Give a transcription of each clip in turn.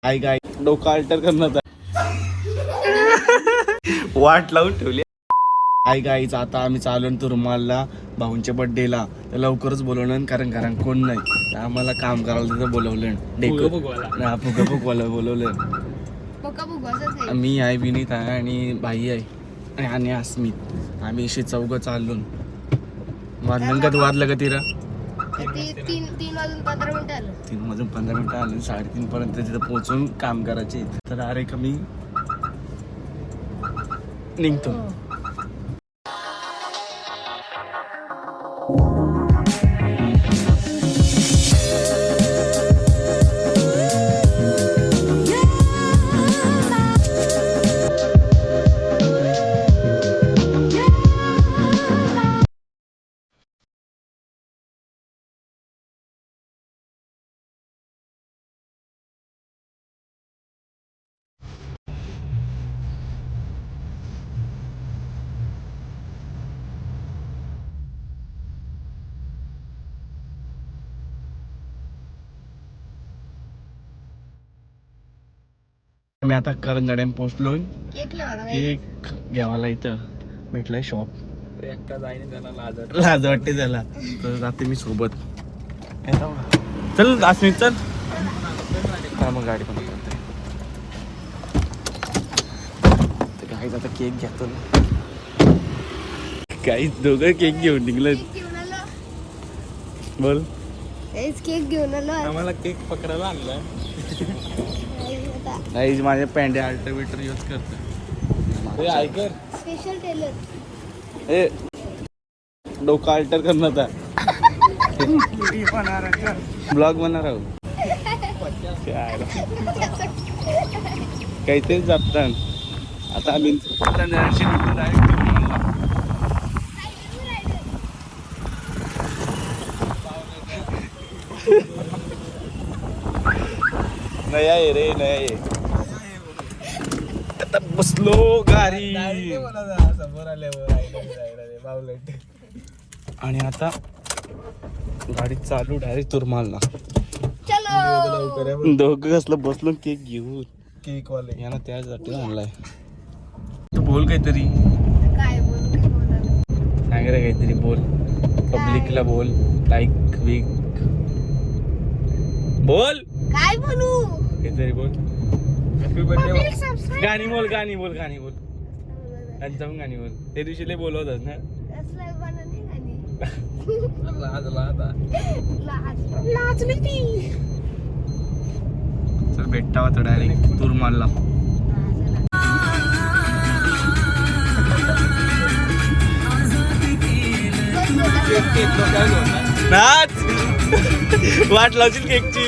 काय डोकं अल्टर करणार वाट लावून ठेवली. गाईच आता आम्ही चालून तुरमालला भाऊंच्या बर्थडेला तर लवकरच बोलवलं कारण कोण नाही तर आम्हाला काम करायला तिथं बोलवलं. फुगा फुगवायला बोलवलं. मी आहे, विनीत आहे आणि भाई आहे आणि अस्मित. आम्ही अशी चौघं चालून वाजलं का तिला 3 वाजून 15 मिनिटं आलं. 3 वाजून 15 मिनिटं आलं. 3:30 पर्यंत तिथं पोहोचून काम करायचे. तर अरे कमी निघतो. मी आता करंजाड्यात पोहोचलोय. केक घ्यावाला इथं भेटलाय शॉप. एकटा जाईन त्याला लाज वाटते त्याला तर जाते मी सोबत. चल अस्मित चल. हा मग गाडी पण करते. गाईच आता केक घेतो ना. गाईच दोघं केक घेऊन निघलं. बोल. केक घेऊन आलो. आम्हाला केक पकडायला आणला. नाही माझ्या पॅन्टे अल्टरवेटर यूज करतो. ऐकर स्पेशल टेलर. ए डोकं अल्टर करणार ब्लॉग बनणार आहोत. काहीतरी जातात आता आम्ही. नया आहे रे, नया आहे. आता बसलो गाडी आणि आता गाडी चालू डायरेक्ट तुरमालला. दोघं कसलं बसलो केक घेऊन. केक वाले यांना त्यासाठी आणलाय. तू बोल काहीतरी. काय बोलू सांग रे काहीतरी बोल. पब्लिकला बोल. लाईक वीक बोल. काय बोलू काहीतरी बोल. गाणी बोल. गाणी बोल त्यांचं गाणी बोल. त्या दिवशी लय बोलवतात ना. चल भेटता होता डायरेक्ट तुरमालला. नाच वाट लावशील केकची.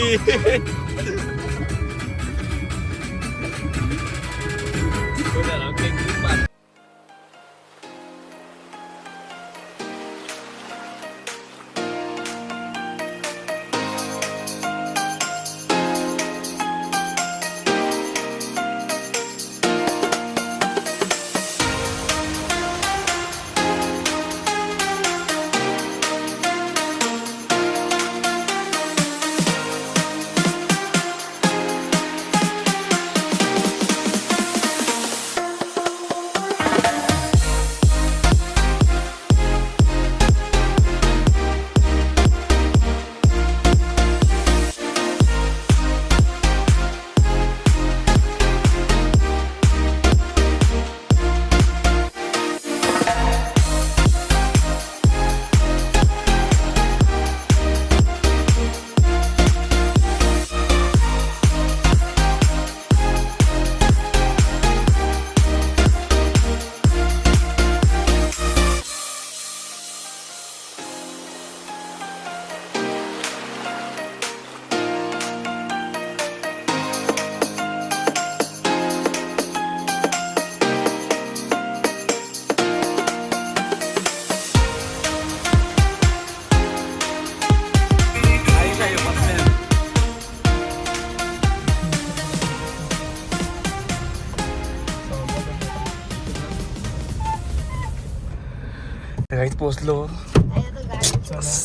गाईत पोचलो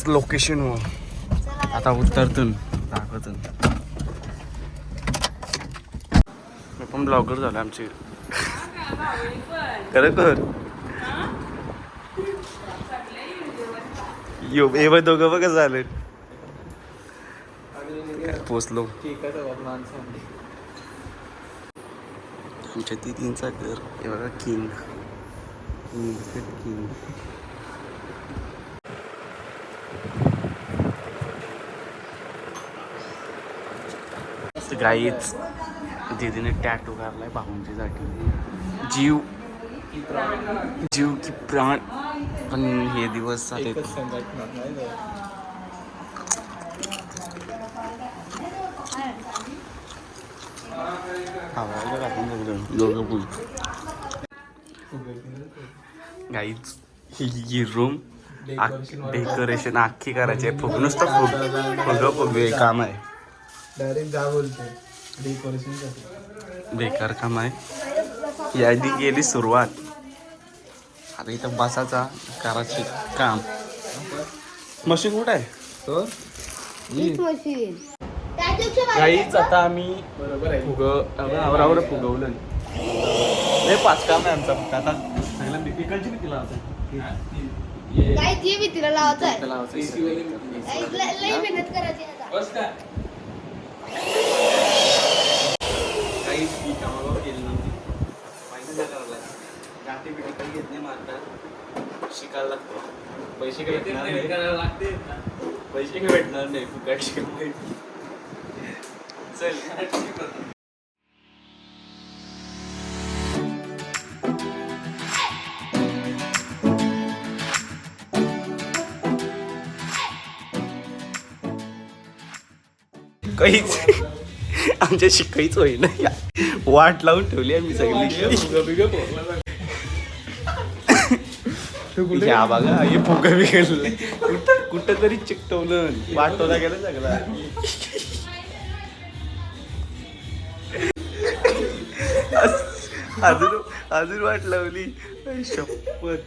लोकेशनवर. आता उत्तरतून दाखवतून आपण ब्लॉगर झालो आमची खरं यो ए दोघं बघ झालं पोचलो आमच्या दिदींचा घर हे बघा किंग किंग गाईच दीदीने टॅटू काढलाय भाऊंच्यासाठी जीव की प्राण पण हे दिवस आले गाईच ही रूम डेकोरेशन अख्खी करायची आहे नुसतं फुग काम आहे डायरेक्ट जा बोलते डेकोरेशन बेकार काम आहे यादी गेली सुरुवात आता इथं बसाचा करायचे काम मशीन कुठं आहे तो मशीन काहीच आता आम्ही बरोबर आहे आवरावर फुगवलं नाही 5 काम आहे आमचा फक्त आता सांगितलं इकडची किती लावायचं काय जे मी तिला लावायचं आहे लई मेहनत करायची आता काहीच कामावर केली नव्हती माहिती नाही करायला गाठी बिठी काही घेत नाही मारतात शिकायला लागतो पैसे काही भेटणार नाही पैसे काही भेटणार नाही फुकट शिकायला चल काहीच आमच्याशी काहीच होईना वाट लावून ठेवली आम्ही सगळी या बघा हे फुगा बिघडलं कुठं तरी चिकटवलं वाटवला गेलं सगळं अजून वाट लावली शपथ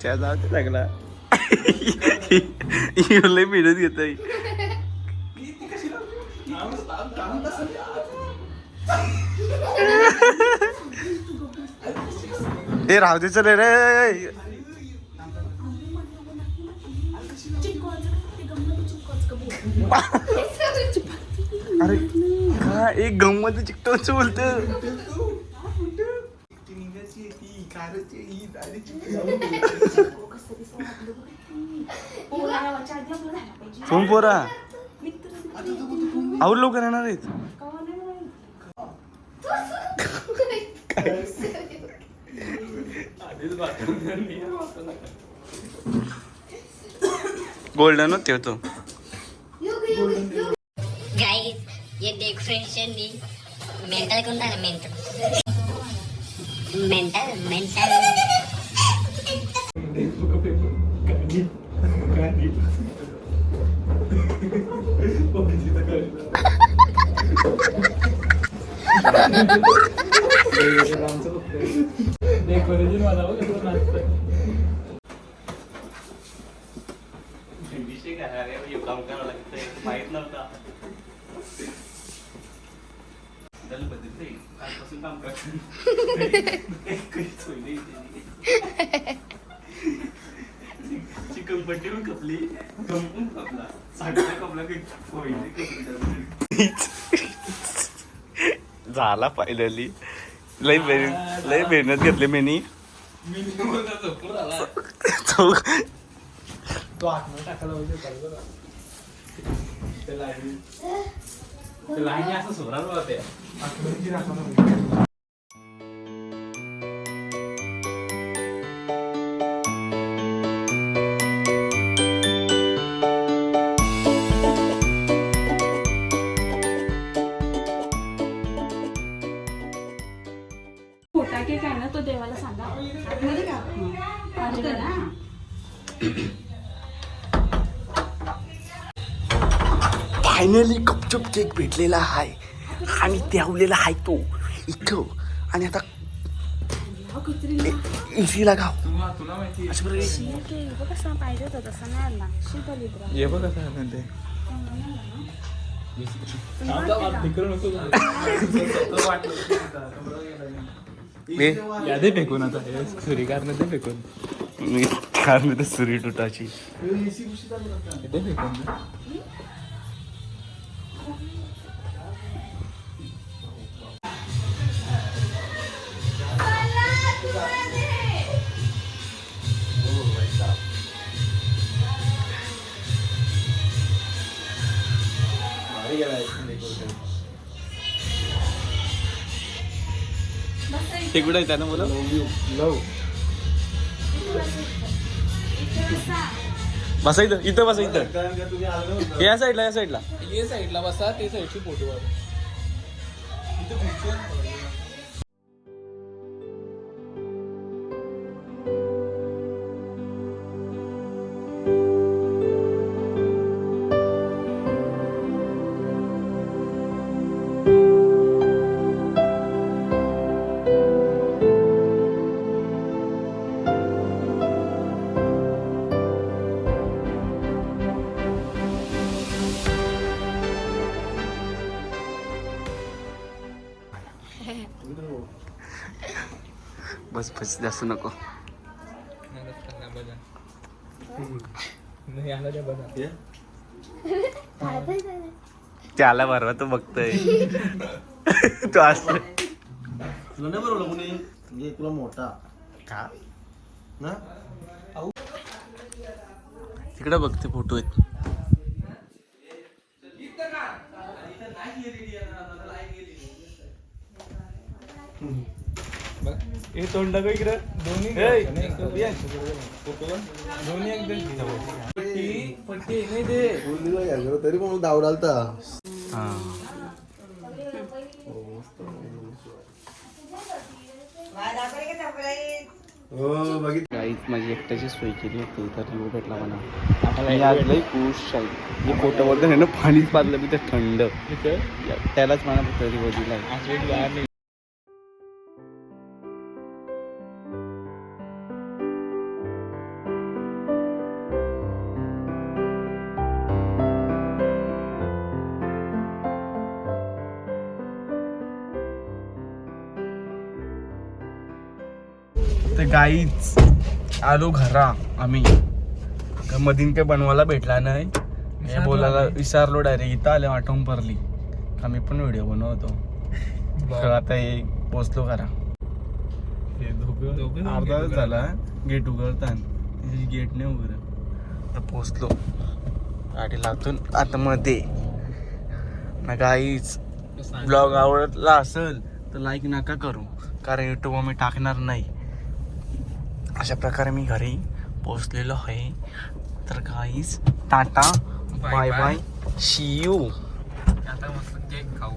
त्या जाऊ लागला लय मेहनत घेत हे राहू दे चल रे अरे हा एक गंमत चिकटवच बोलत फोन पोरा आवर लवकर येणार आहेत गोल्डन ठेवतो गाइस ये डेकोरेशन नी मेंटल कौन था मेंटल डेकोरेशन वाला काम करावं लागतं माहित नव्हता कालपासून काम चिकन पट्टी पण कपली गंपून कपला साठला कपला झाला फायनली लय मेहनत घेतली मी तो आतमध्ये टाकायला पाहिजे लाईन असं सोडायला होते आतमध्ये टाकायला खोटा केक आहे ना तो देवाला सांगा आतमध्ये का ना फायनली गपचूप केक भेटलेला आहे आणि ठेवलेला आहे तो इथं. आणि आता इझीला गाव तुला माहिती अशा प्रकारे कसा पाहिजे होता तसा नाही आला शीतलिद्रा ये बघ कसं आहे ते यादे फेकून आता सूर्यकारने ते फेकून मी कारण ते सुरी तुटाची. ते फेकून ते कुठं आहे त्यानं बोला लव बसा इथं इथं बसा इथं या साईडला ये साईडला बसा ते साईडची फोटो बस बस जास्त नको. नाही आला त्या बघा त्याला बरवा तो बघतोय तो असं तुला नाही बरोबर कोणी म्हणजे तुला मोठा का ना तिकडे बघते फोटो आहेत. हे तोंड टाका इकडे दोन्ही दोन्ही एकदम पट्टी नाही ते तरी पण दावडालता हो बघित काहीच माझी एकट्याची सोय केली होती तर रिओ भेटला मला. मी आज लई खुश आहे. मी फोटो बोलतो आहे ना पाणीच पाजलं मी ते थंड त्यालाच मला तरी बघितला बाहेर नाही ते गाईच आलो घरा आम्ही मधीन काही बनवायला भेटला नाही. हे बोलायला विसरलो डायरेक्ट इथं आले आठवण पडली का मी पण व्हिडिओ बनवतो. तर आता हे पोचलो घरा. हे दोघं अर्धा तास झाला गेट उघडताना गेट नाही उघड. पोचलो गाडी लागतून आतमध्ये ना. गाईच ब्लॉग आवडला असेल तर लाईक नका करू कारण युट्यूब मी टाकणार नाही. अशा प्रकारे मी घरी पोचलेलो आहे. तर guys tata bye bye see you. आता मस्त केक खाऊ.